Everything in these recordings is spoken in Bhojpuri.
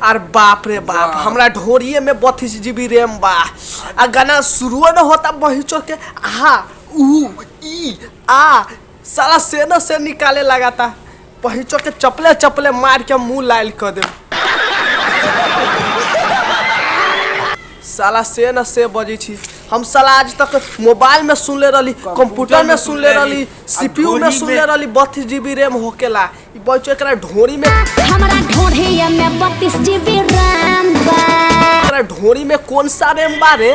अरे बाप रे बाप, हमरा ढोरिए में 32 GB रैम बा। आ गाना शुरू न होता बहिचो के आ ऊ ई आ साला से न से निकाले लगाता। बहिचो के चपले चपले मार के मुंह लाल कर दे। साला से न से बजी छी। हम साला आज तक मोबाइल में सुनले रही, कंप्यूटर में सुनले रही, CPU में सुनले रही 32 GB रैम होकेला। ई बच्चो एकरा ढोरी में हमरा ढोरिया में 32 GB रैम बा। एकरा ढोरी में कौन सा रैम बा रे?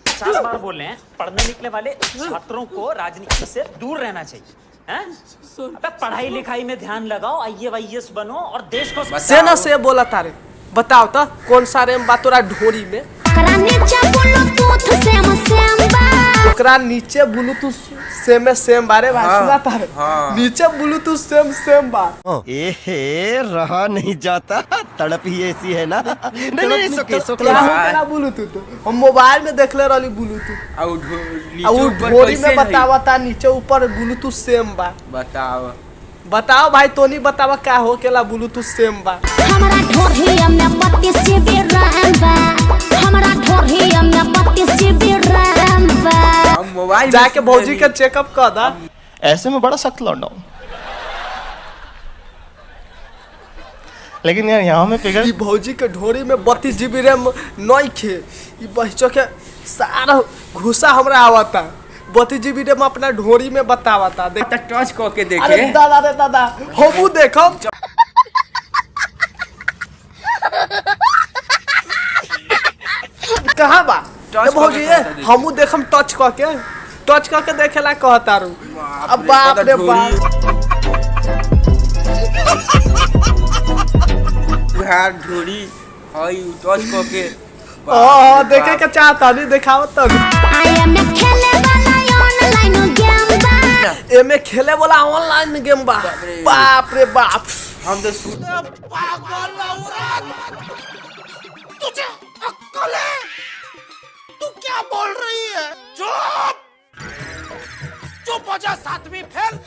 4 बार बोले हैं, पढ़ने निकले वाले छात्रों को राजनीति से दूर रहना चाहिए। हैं? अबे पढ़ाई लिखाई में ध्यान लगाओ, IAS बनो और देश को से न से बोला तारे। बताओ तो कौन सा रैम बा तोरा ढोरी में? ओकरा नीचे ब्लूटूथ सेम बा। ओकरा नीचे ब्लूटूथ सेम बारे भाई सुना तारे। नीचे ब्लूटूथ सेम बा। एहे रहा नहीं जाता, तड़प ही ऐसी है ना। नहीं ओकरा ब्लूटूथ हम मोबाइल में देखले रहली ब्लूटूथ। और ढोरी में बतावता नीचे ऊपर ब्लूटूथ सेम बा। बताओ भाई तोनी बतावा का हो केला ब्लूटूथ सेम बा। हमरा ढोरिया में 32 GB रैम बा। हमरा ढोरिया में 32 GB रैम बा। मोबाइल जाके भौजी का चेकअप कर दा। ऐसे में बड़ा सख्त लौंडा हूं, लेकिन यार यहाँ में पिघल। ई भौजी के ढोरी में 32 GB रैम नहीं खे। ई बच्चों के सारा घुसा हमरा आवता। 32 GB रैम अपना ढोरी में बतावता। देख टच करके देखे। अरे दादा रे दादा हमू देखम। कहाँ बा भौजी? हमू देखम टच करके देखेला कहता रू। अब बाप रे बाप ढोरी हई टच करके देखे के चाहता नहीं दिखाओ तो। आया में खेले वाला ऑनलाइन गेम बा। एमे खेले वाला ऑनलाइन गेम बा। बाप रे बाप। हम तो तुझे अक्ल है? तू क्या बोल रही है? चुप हो जा, 7वीं फेल।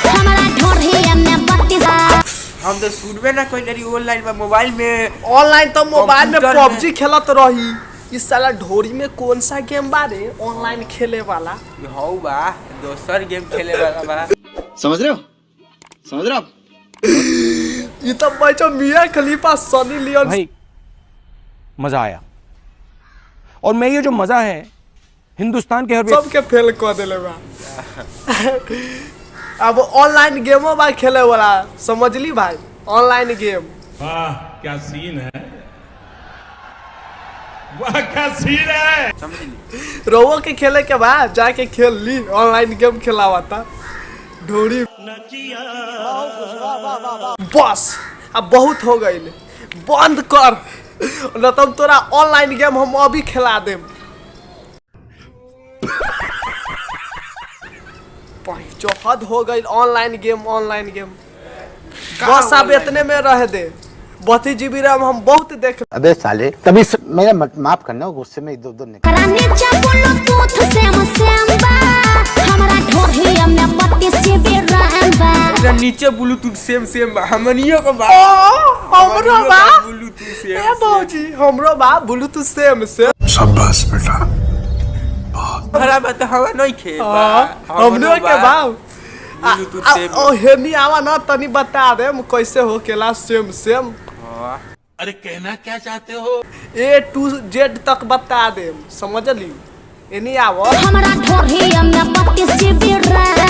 हमरा ढोरिया में 32। हम तो सुनबे ना कोई लड़ी ऑनलाइन में, मोबाइल में। ऑनलाइन तो मोबाइल में कंप्यूटर PUBG खेलत रही। इस साला ढोरी में कौन सा गेम बा रे ऑनलाइन खेले वाला? हौ बा दोसर गेम खेले वाला बा। समझ रहे हो? ये तो बच्चों मियां खलीफा सनी लियोन। भाई मजा आया, और मैं ये जो मजा है हिंदुस्तान के हर सबके फेल कर देले बा। अब ऑनलाइन गेमो बा खेले वाला, समझली भाई? Online game. वाह क्या सीन है, वाह क्या सीन है। समझली रोवो के खेले के बाद जाके खेल ली। ऑनलाइन गेम खेलावता ढोरी। बस अब बहुत हो गई, बंद कर न तुम तोरा ऑनलाइन गेम हम अभी खिला देम। जो हद हो गई ऑनलाइन गेम। बस अब इतने में रह दे। 32 GB रैम हम बहुत देख। अबे साले तभी मेरा माफ करना, गुस्से में इधर उधर निकल। ओकरा नीचे ब्लूटूथ सेम बा। हमरा ढोरिया में 32 GB रैम बा। नीचे ब्लूटूथ सेम बा। हमनियो को बा। हमरो बा ब्लूटूथ ए सेम। भौजी हमरो बा ब्लूटूथ सेम। शाबाश बेटा। हरा बता हवा नहीं खे बा। हमरो के बा। ब्लूटूथ सेम। ओ हेनी आवा ना तनी बता दे कैसे हो केला सेम। अरे कहना क्या चाहते हो? A to Z तक बता दे, समझ ली? एनी आवो। हमरा ढोरिया में 32 GB रैम